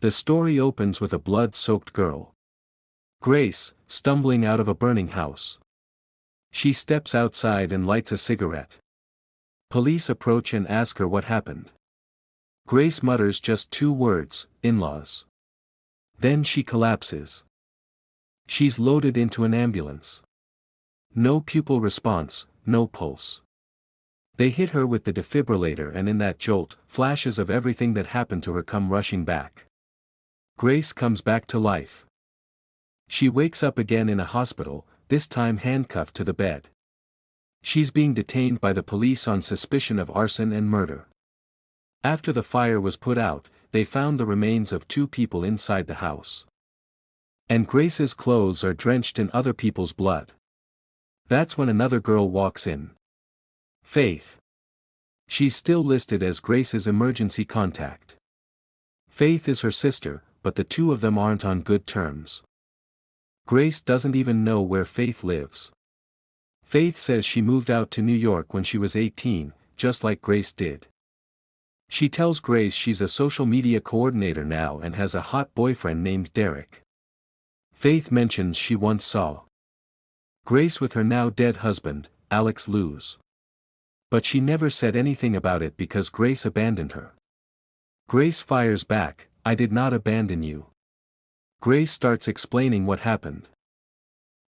The story opens with a blood-soaked girl, Grace, stumbling out of a burning house. She steps outside and lights a cigarette. Police approach and ask her what happened. Grace mutters just 2 words, "in-laws." Then she collapses. She's loaded into an ambulance. No pupil response, no pulse. They hit her with the defibrillator, and in that jolt, flashes of everything that happened to her come rushing back. Grace comes back to life. She wakes up again in a hospital, this time handcuffed to the bed. She's being detained by the police on suspicion of arson and murder. After the fire was put out, they found the remains of 2 people inside the house. And Grace's clothes are drenched in other people's blood. That's when another girl walks in. Faith. She's still listed as Grace's emergency contact. Faith is her sister, but the 2 of them aren't on good terms. Grace doesn't even know where Faith lives. Faith says she moved out to New York when she was 18, just like Grace did. She tells Grace she's a social media coordinator now and has a hot boyfriend named Derek. Faith mentions she once saw Grace with her now dead husband, Alex Luz. But she never said anything about it because Grace abandoned her. Grace fires back, "I did not abandon you." Grace starts explaining what happened.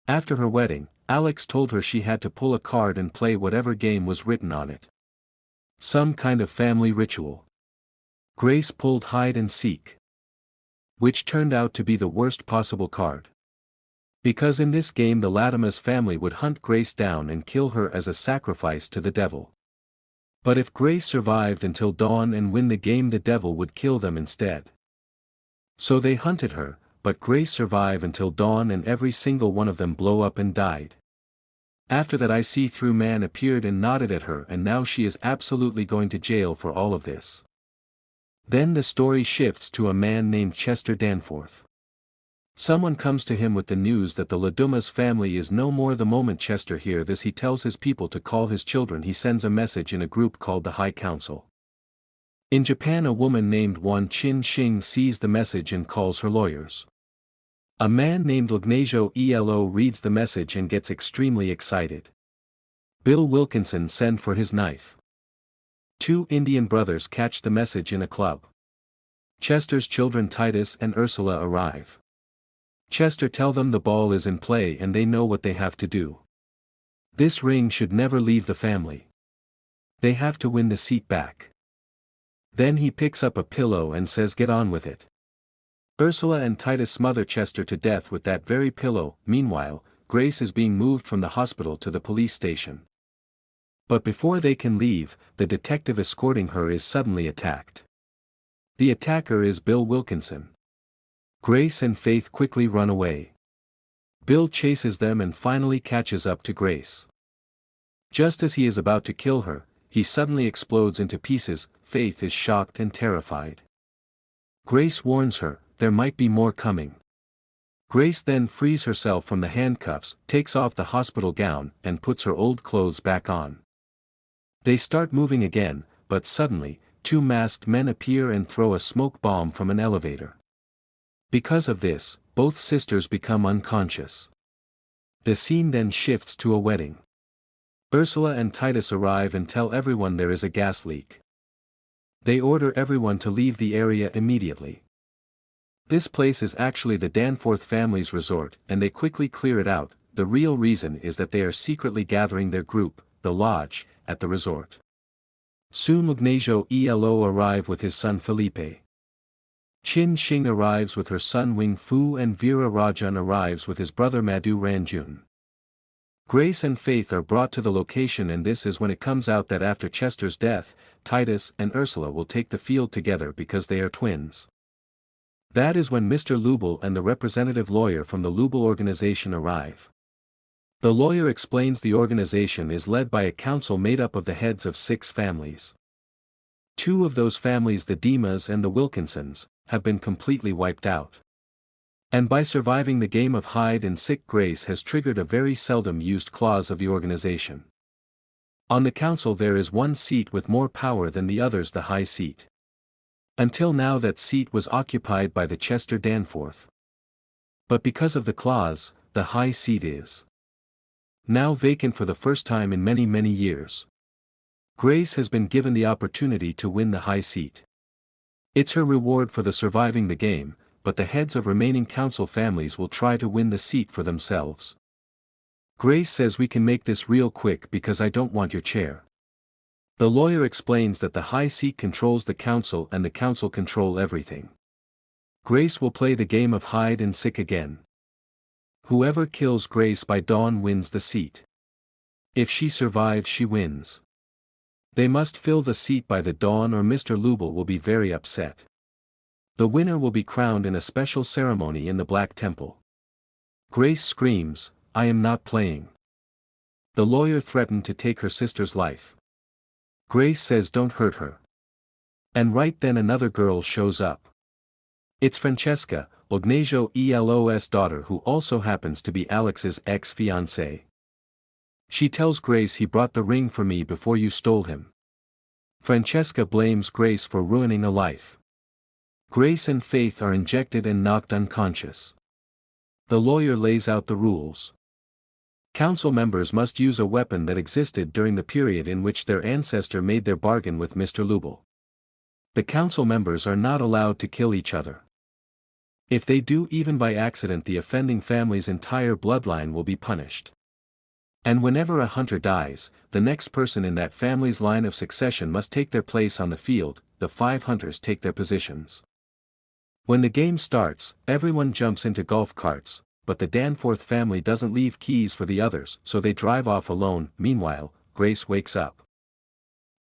After her wedding, Alex told her she had to pull a card and play whatever game was written on it. Some kind of family ritual. Grace pulled hide and seek, which turned out to be the worst possible card. Because in this game the Latimer's family would hunt Grace down and kill her as a sacrifice to the devil. But if Grace survived until dawn and win the game, the devil would kill them instead. So they hunted her, but Grace survived until dawn and every single one of them blow up and died. After that, I see through man appeared and nodded at her, and now she is absolutely going to jail for all of this. Then the story shifts to a man named Chester Danforth. Someone comes to him with the news that the Ladumas family is no more. The moment Chester hears this, he tells his people to call his children. He sends a message in a group called the High Council. In Japan, a woman named Wan Chin Shing sees the message and calls her lawyers. A man named Ignacio Elo reads the message and gets extremely excited. Bill Wilkinson sent for his knife. 2 Indian brothers catch the message in a club. Chester's children Titus and Ursula arrive. Chester tells them the ball is in play and they know what they have to do. This ring should never leave the family. They have to win the seat back. Then he picks up a pillow and says, "Get on with it." Ursula and Titus smother Chester to death with that very pillow. Meanwhile, Grace is being moved from the hospital to the police station. But before they can leave, the detective escorting her is suddenly attacked. The attacker is Bill Wilkinson. Grace and Faith quickly run away. Bill chases them and finally catches up to Grace. Just as he is about to kill her, he suddenly explodes into pieces. Faith is shocked and terrified. Grace warns her, there might be more coming. Grace then frees herself from the handcuffs, takes off the hospital gown, and puts her old clothes back on. They start moving again, but suddenly, 2 masked men appear and throw a smoke bomb from an elevator. Because of this, both sisters become unconscious. The scene then shifts to a wedding. Ursula and Titus arrive and tell everyone there is a gas leak. They order everyone to leave the area immediately. This place is actually the Danforth family's resort, and they quickly clear it out. The real reason is that they are secretly gathering their group, the Lodge, at the resort. Soon Ignacio Elo arrive with his son Felipe. Chin Shing arrives with her son Wing Fu, and Veera Rajan arrives with his brother Madhu Ranjun. Grace and Faith are brought to the location, and this is when it comes out that after Chester's death, Titus and Ursula will take the field together because they are twins. That is when Mr. Lubel and the representative lawyer from the Lubel organization arrive. The lawyer explains the organization is led by a council made up of the heads of 6 families. 2 of those families, the Dimas and the Wilkinsons, have been completely wiped out. And by surviving the game of hide and seek, Grace has triggered a very seldom used clause of the organization. On the council there is one seat with more power than the others, the high seat. Until now that seat was occupied by the Chester Danforth. But because of the clause, the high seat is now vacant for the first time in many many years. Grace has been given the opportunity to win the high seat. It's her reward for the surviving the game, but the heads of remaining council families will try to win the seat for themselves. Grace says we can make this real quick because I don't want your chair. The lawyer explains that the high seat controls the council and the council control everything. Grace will play the game of hide and seek again. Whoever kills Grace by dawn wins the seat. If she survives she wins. They must fill the seat by the dawn or Mr. Lubel will be very upset. The winner will be crowned in a special ceremony in the Black Temple. Grace screams, "I am not playing." The lawyer threatened to take her sister's life. Grace says don't hurt her. And right then another girl shows up. It's Francesca, Ignazio Elos' daughter, who also happens to be Alex's ex-fiancée. She tells Grace he brought the ring for me before you stole him. Francesca blames Grace for ruining a life. Grace and Faith are injected and knocked unconscious. The lawyer lays out the rules. Council members must use a weapon that existed during the period in which their ancestor made their bargain with Mr. Lubel. The council members are not allowed to kill each other. If they do even by accident, the offending family's entire bloodline will be punished. And whenever a hunter dies, the next person in that family's line of succession must take their place on the field. The 5 hunters take their positions. When the game starts, everyone jumps into golf carts, but the Danforth family doesn't leave keys for the others, so they drive off alone. Meanwhile, Grace wakes up.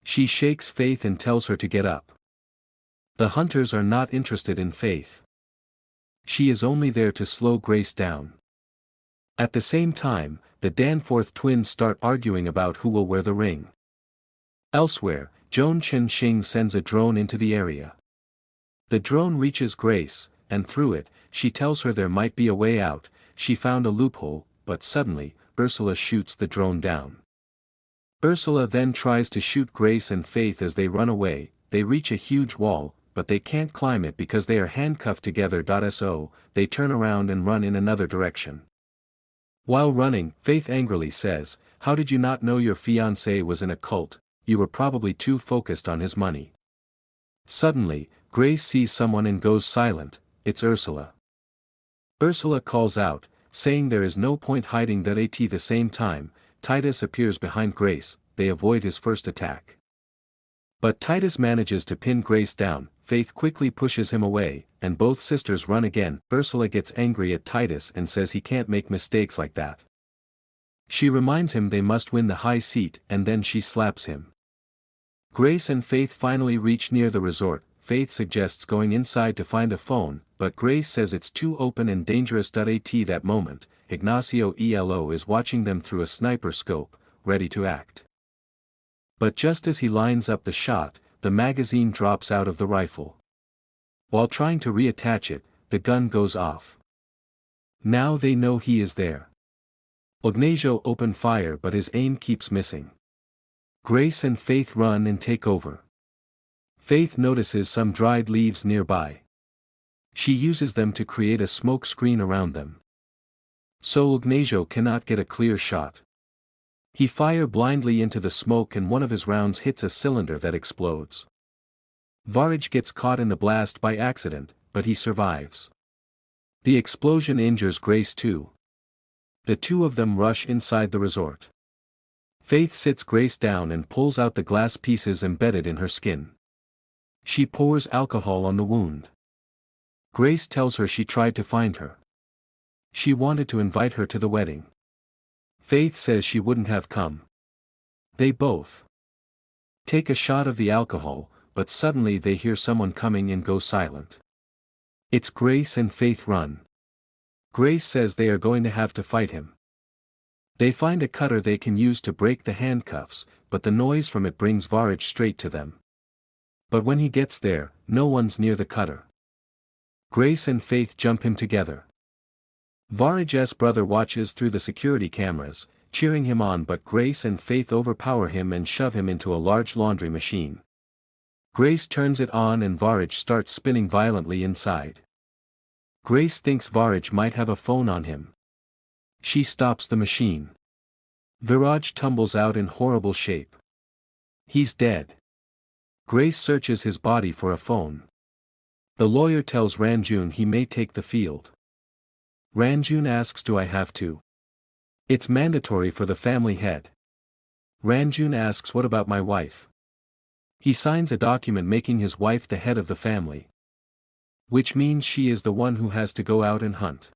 She shakes Faith and tells her to get up. The hunters are not interested in Faith. She is only there to slow Grace down. At the same time, the Danforth twins start arguing about who will wear the ring. Elsewhere, Joan Chen-Xing sends a drone into the area. The drone reaches Grace, and through it, she tells her there might be a way out. She found a loophole, but suddenly, Ursula shoots the drone down. Ursula then tries to shoot Grace and Faith as they run away. They reach a huge wall, but they can't climb it because they are handcuffed together. So, they turn around and run in another direction. While running, Faith angrily says, "How did you not know your fiancé was in a cult? You were probably too focused on his money." Suddenly, Grace sees someone and goes silent. It's Ursula. Ursula calls out, saying there is no point hiding. At the same time, Titus appears behind Grace. They avoid his first attack. But Titus manages to pin Grace down. Faith quickly pushes him away, and both sisters run again. Ursula gets angry at Titus and says he can't make mistakes like that. She reminds him they must win the high seat, and then she slaps him. Grace and Faith finally reach near the resort. Faith suggests going inside to find a phone, but Grace says it's too open and dangerous. At that moment, Ignazio Elo is watching them through a sniper scope, ready to act. But just as he lines up the shot, the magazine drops out of the rifle. While trying to reattach it, the gun goes off. Now they know he is there. Ignazio opens fire, but his aim keeps missing. Grace and Faith run and take over. Faith notices some dried leaves nearby. She uses them to create a smoke screen around them. So Ignazio cannot get a clear shot. He fires blindly into the smoke and one of his rounds hits a cylinder that explodes. Varaj gets caught in the blast by accident, but he survives. The explosion injures Grace too. The two of them rush inside the resort. Faith sits Grace down and pulls out the glass pieces embedded in her skin. She pours alcohol on the wound. Grace tells her she tried to find her. She wanted to invite her to the wedding. Faith says she wouldn't have come. They both take a shot of the alcohol, but suddenly they hear someone coming and go silent. It's Grace and Faith run. Grace says they are going to have to fight him. They find a cutter they can use to break the handcuffs, but the noise from it brings Varaj straight to them. But when he gets there, no one's near the cutter. Grace and Faith jump him together. Varaj's brother watches through the security cameras, cheering him on, but Grace and Faith overpower him and shove him into a large laundry machine. Grace turns it on and Varaj starts spinning violently inside. Grace thinks Varaj might have a phone on him. She stops the machine. Viraj tumbles out in horrible shape. He's dead. Grace searches his body for a phone. The lawyer tells Ranjun he may take the field. Ranjun asks, do I have to? It's mandatory for the family head. Ranjun asks, what about my wife? He signs a document making his wife the head of the family. Which means she is the one who has to go out and hunt.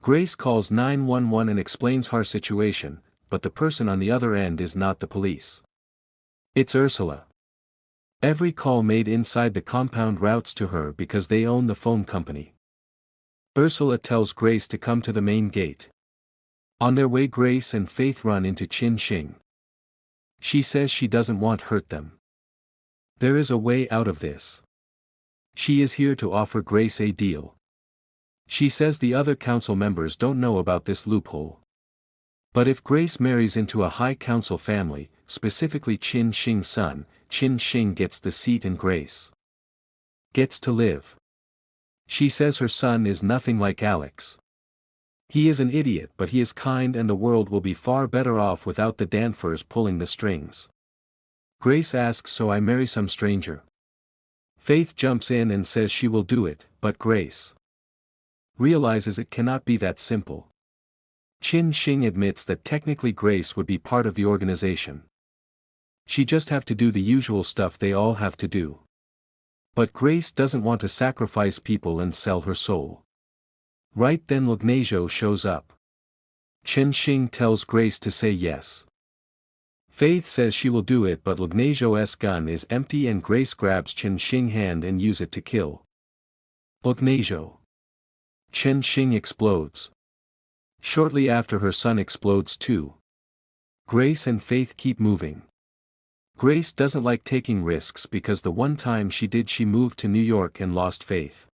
Grace calls 911 and explains her situation, but the person on the other end is not the police. It's Ursula. Every call made inside the compound routes to her because they own the phone company. Ursula tells Grace to come to the main gate. On their way, Grace and Faith run into Chin Xing. She says she doesn't want to hurt them. There is a way out of this. She is here to offer Grace a deal. She says the other council members don't know about this loophole. But if Grace marries into a high council family, specifically Chin Xing's son, Chin Xing gets the seat and Grace gets to live. She says her son is nothing like Alex. He is an idiot, but he is kind and the world will be far better off without the Danfers pulling the strings. Grace asks, so I marry some stranger? Faith jumps in and says she will do it, but Grace realizes it cannot be that simple. Chin Xing admits that technically Grace would be part of the organization. She just have to do the usual stuff they all have to do. But Grace doesn't want to sacrifice people and sell her soul. Right then Lugnajo shows up. Chin Xing tells Grace to say yes. Faith says she will do it, but Lugnajo's gun is empty and Grace grabs Chin Xing's hand and use it to kill Lugnajo. Chin Xing explodes. Shortly after, her son explodes too. Grace and Faith keep moving. Grace doesn't like taking risks because the one time she did, she moved to New York and lost Faith.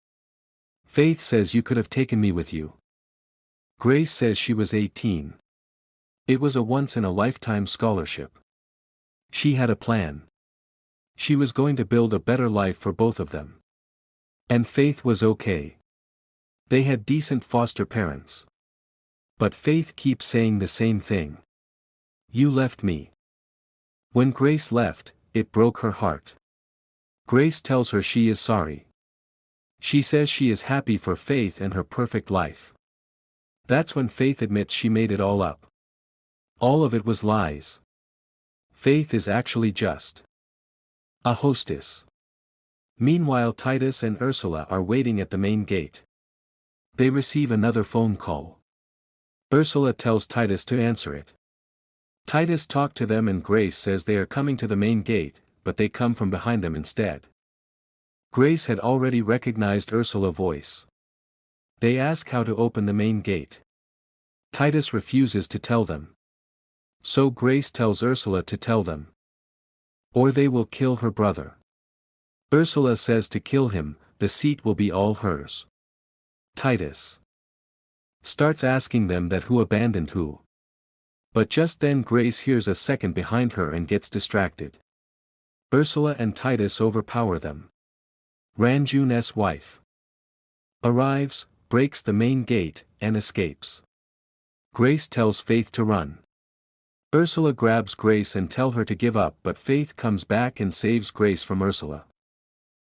Faith says, you could have taken me with you. Grace says she was 18. It was a once-in-a-lifetime scholarship. She had a plan. She was going to build a better life for both of them. And Faith was okay. They had decent foster parents. But Faith keeps saying the same thing. You left me. When Grace left, it broke her heart. Grace tells her she is sorry. She says she is happy for Faith and her perfect life. That's when Faith admits she made it all up. All of it was lies. Faith is actually just a hostess. Meanwhile, Titus and Ursula are waiting at the main gate. They receive another phone call. Ursula tells Titus to answer it. Titus talks to them and Grace says they are coming to the main gate, but they come from behind them instead. Grace had already recognized Ursula's voice. They ask how to open the main gate. Titus refuses to tell them. So Grace tells Ursula to tell them. Or they will kill her brother. Ursula says to kill him, the seat will be all hers. Titus starts asking them that who abandoned who. But just then Grace hears a second behind her and gets distracted. Ursula and Titus overpower them. Ranjun's wife arrives, breaks the main gate, and escapes. Grace tells Faith to run. Ursula grabs Grace and tells her to give up, but Faith comes back and saves Grace from Ursula.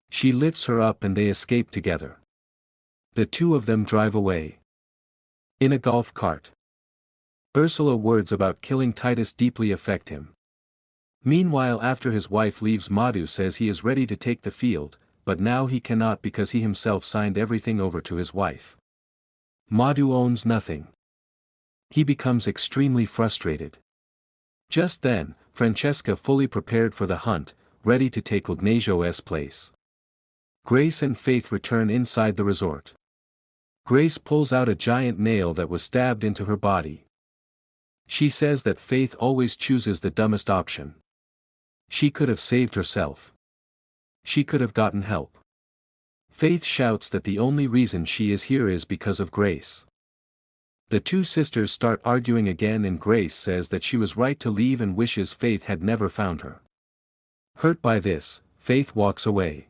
She lifts her up and they escape together. The two of them drive away in a golf cart. Ursula's words about killing Titus deeply affect him. Meanwhile, after his wife leaves, Madhu says he is ready to take the field, but now he cannot because he himself signed everything over to his wife. Madhu owns nothing. He becomes extremely frustrated. Just then, Francesca, fully prepared for the hunt, ready to take Lugnajo's place. Grace and Faith return inside the resort. Grace pulls out a giant nail that was stabbed into her body. She says that Faith always chooses the dumbest option. She could have saved herself. She could have gotten help. Faith shouts that the only reason she is here is because of Grace. The two sisters start arguing again and Grace says that she was right to leave and wishes Faith had never found her. Hurt by this, Faith walks away.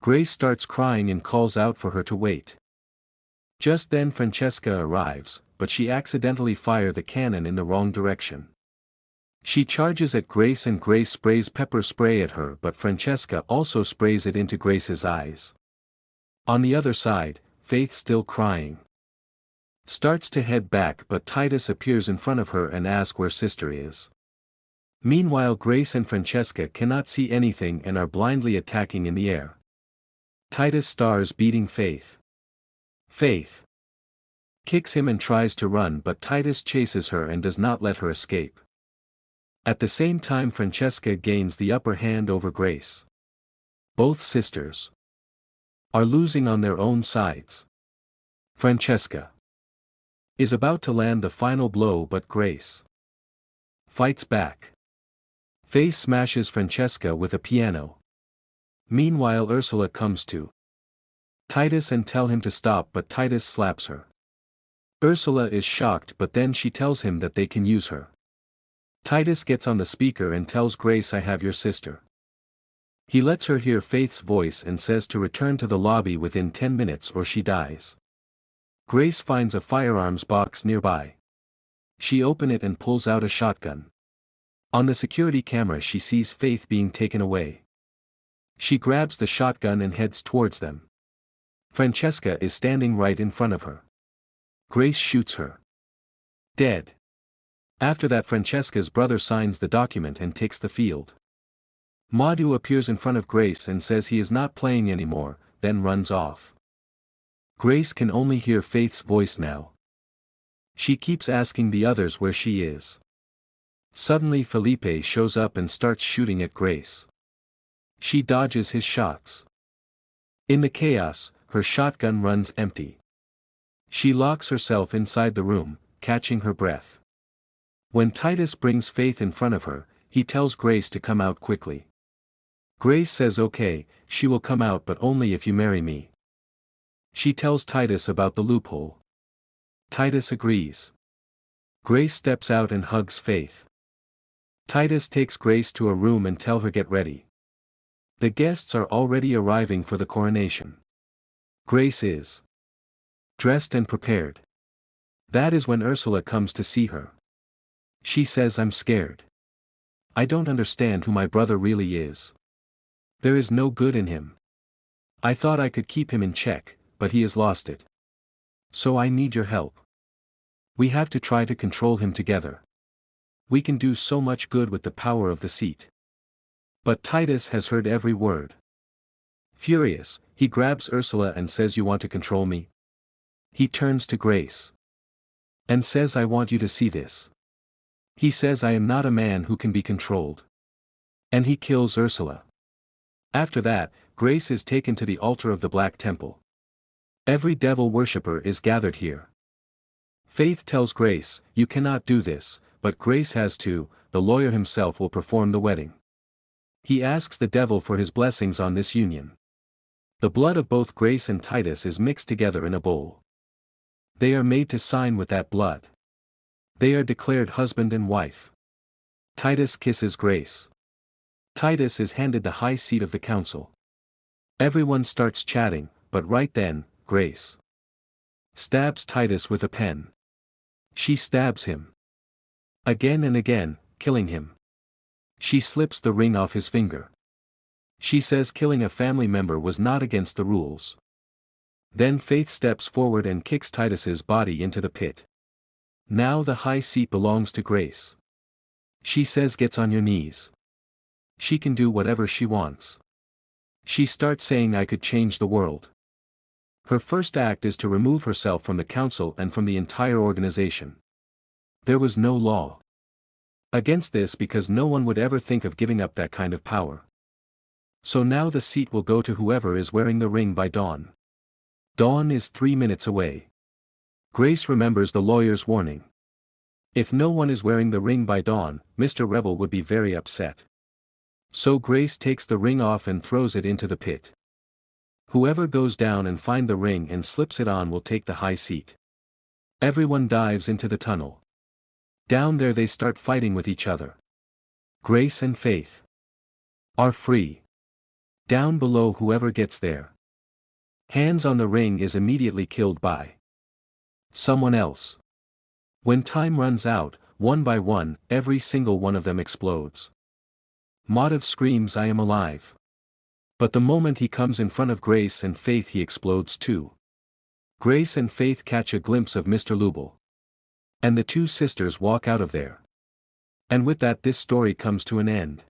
Grace starts crying and calls out for her to wait. Just then Francesca arrives, but she accidentally fires the cannon in the wrong direction. She charges at Grace and Grace sprays pepper spray at her, but Francesca also sprays it into Grace's eyes. On the other side, Faith, still crying, starts to head back, but Titus appears in front of her and asks where sister is. Meanwhile, Grace and Francesca cannot see anything and are blindly attacking in the air. Titus starts beating Faith. Faith kicks him and tries to run, but Titus chases her and does not let her escape. At the same time, Francesca gains the upper hand over Grace. Both sisters are losing on their own sides. Francesca is about to land the final blow, but Grace fights back. Faith smashes Francesca with a piano. Meanwhile, Ursula comes to Titus and tell him to stop, but Titus slaps her. Ursula is shocked, but then she tells him that they can use her. Titus gets on the speaker and tells Grace, "I have your sister." He lets her hear Faith's voice and says to return to the lobby within 10 minutes or she dies. Grace finds a firearms box nearby. She opens it and pulls out a shotgun. On the security camera she sees Faith being taken away. She grabs the shotgun and heads towards them. Francesca is standing right in front of her. Grace shoots her dead. After that, Francesca's brother signs the document and takes the field. Madhu appears in front of Grace and says he is not playing anymore, then runs off. Grace can only hear Faith's voice now. She keeps asking the others where she is. Suddenly Felipe shows up and starts shooting at Grace. She dodges his shots. In the chaos, her shotgun runs empty. She locks herself inside the room, catching her breath. When Titus brings Faith in front of her, he tells Grace to come out quickly. Grace says okay, she will come out, but only if you marry me. She tells Titus about the loophole. Titus agrees. Grace steps out and hugs Faith. Titus takes Grace to a room and tells her get ready. The guests are already arriving for the coronation. Grace is dressed and prepared. That is when Ursula comes to see her. She says, "I'm scared. I don't understand who my brother really is. There is no good in him. I thought I could keep him in check, but he has lost it. So I need your help. We have to try to control him together. We can do so much good with the power of the seat." But Titus has heard every word. Furious, he grabs Ursula and says, "You want to control me?" He turns to Grace and says, "I want you to see this." He says, "I am not a man who can be controlled." And he kills Ursula. After that, Grace is taken to the altar of the Black Temple. Every devil worshipper is gathered here. Faith tells Grace, "You cannot do this," but Grace has to. The lawyer himself will perform the wedding. He asks the devil for his blessings on this union. The blood of both Grace and Titus is mixed together in a bowl. They are made to sign with that blood. They are declared husband and wife. Titus kisses Grace. Titus is handed the high seat of the council. Everyone starts chatting, but right then, Grace stabs Titus with a pen. She stabs him again and again, killing him. She slips the ring off his finger. She says killing a family member was not against the rules. Then Faith steps forward and kicks Titus's body into the pit. Now the high seat belongs to Grace. She says, "Gets on your knees." She can do whatever she wants. She starts saying, "I could change the world." Her first act is to remove herself from the council and from the entire organization. There was no law against this because no one would ever think of giving up that kind of power. So now the seat will go to whoever is wearing the ring by dawn. Dawn is 3 minutes away. Grace remembers the lawyer's warning. If no one is wearing the ring by dawn, Mr. Rebel would be very upset. So Grace takes the ring off and throws it into the pit. Whoever goes down and finds the ring and slips it on will take the high seat. Everyone dives into the tunnel. Down there they start fighting with each other. Grace and Faith are free. Down below whoever gets there. Hands on the ring is immediately killed by someone else. When time runs out, one by one, every single one of them explodes. Motive screams, "I am alive." But the moment he comes in front of Grace and Faith, he explodes too. Grace and Faith catch a glimpse of Mr. Lubel. And the two sisters walk out of there. And with that, this story comes to an end.